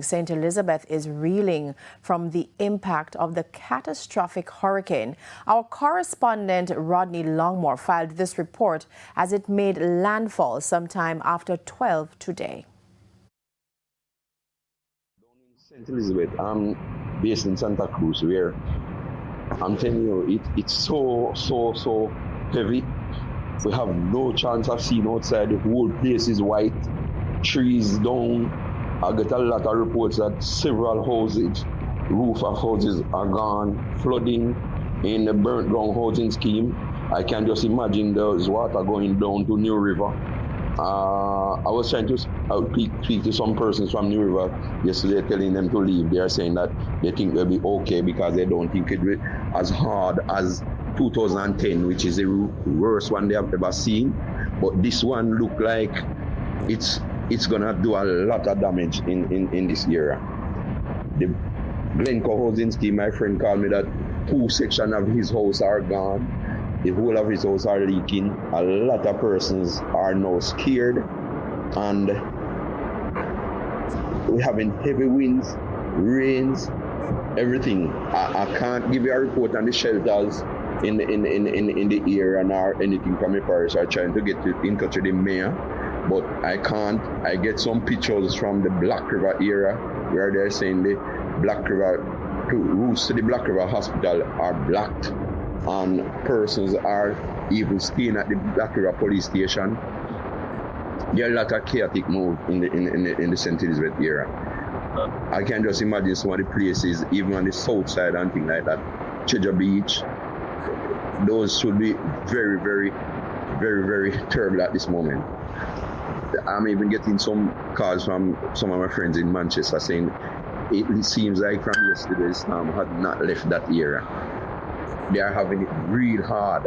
St. Elizabeth is reeling from the impact of the catastrophic hurricane. Our correspondent Rodney Longmore filed this report as it made landfall sometime after 12 today. St. Elizabeth, I'm based in Santa Cruz, where I'm telling you, it's so heavy. We have no chance of seeing outside. The whole place is white, trees down. I get a lot of reports that several houses, roof of houses are gone, flooding in the burnt down housing scheme. I can just imagine there's water going down to New River. I was trying to speak to some persons from New River yesterday, telling them to leave. They are saying that they think they'll be okay because they don't think it will be as hard as 2010, which is the worst one they have ever seen. But this one look like it's gonna do a lot of damage in this area. The Glencoe housing scheme, my friend called me that 2 sections of his house are gone. The whole of his house are leaking. A lot of persons are now scared, and we're having heavy winds, rains, everything. I can't give you a report on the shelters in the area nor anything from the parish. I'm trying to get in touch with the mayor, but I can't. I get some pictures from the Black River area where they're saying the Black River routes to the Black River Hospital are blocked, and persons are even staying at the Black River police station. There are a lot of chaotic move in the St. Elizabeth area. I can just imagine some of the places, even on the south side and things like that. Treasure Beach, those should be very, very, very, very terrible at this moment. I'm even getting some calls from some of my friends in Manchester saying it seems like from yesterday the storm had not left that area. They are having it real hard.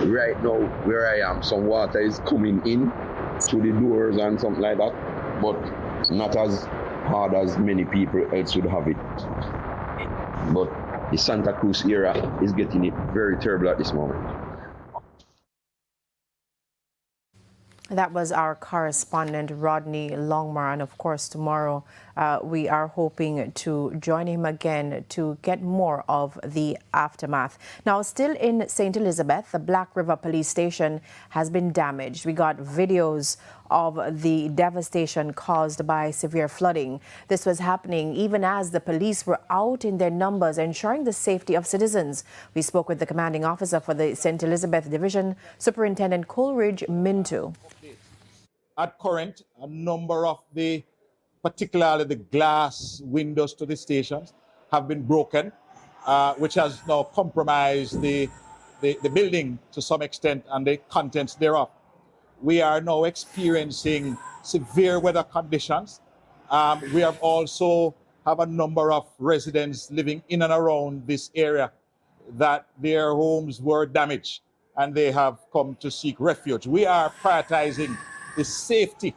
Right now, where I am, some water is coming in through the doors and something like that, but not as hard as many people else would have it. But the Santa Cruz area is getting it very terrible at this moment. That was our correspondent Rodney Longmore, and of course tomorrow we are hoping to join him again to get more of the aftermath. Now, still in St. Elizabeth, the Black River police station has been damaged. We got videos of the devastation caused by severe flooding. This was happening even as the police were out in their numbers ensuring the safety of citizens. We spoke with the commanding officer for the St. Elizabeth Division, Superintendent Coleridge Mento. At current, a number of particularly the glass windows to the stations have been broken, which has now compromised the building to some extent and the contents thereof. We are now experiencing severe weather conditions. We have also have a number of residents living in and around this area that their homes were damaged and they have come to seek refuge. We are prioritizing the safety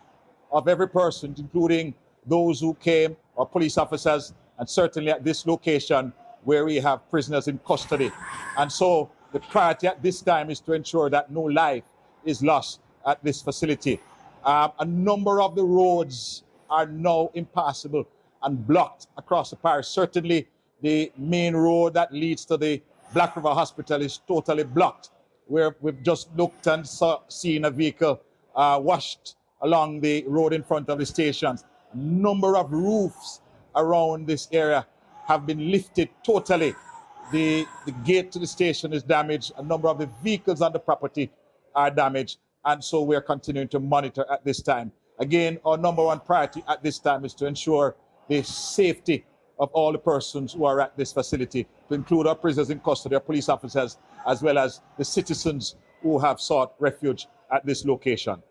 of every person, including those who came, or police officers, and certainly at this location where we have prisoners in custody. And so the priority at this time is to ensure that no life is lost at this facility. A number of the roads are now impassable and blocked across the parish. Certainly the main road that leads to the Black River Hospital is totally blocked, where we've just looked and seen a vehicle washed along the road in front of the stations. A number of roofs around this area have been lifted totally. The gate to the station is damaged. A number of the vehicles on the property are damaged. And so we're continuing to monitor at this time. Again, our number one priority at this time is to ensure the safety of all the persons who are at this facility, to include our prisoners in custody, our police officers, as well as the citizens who have sought refuge at this location.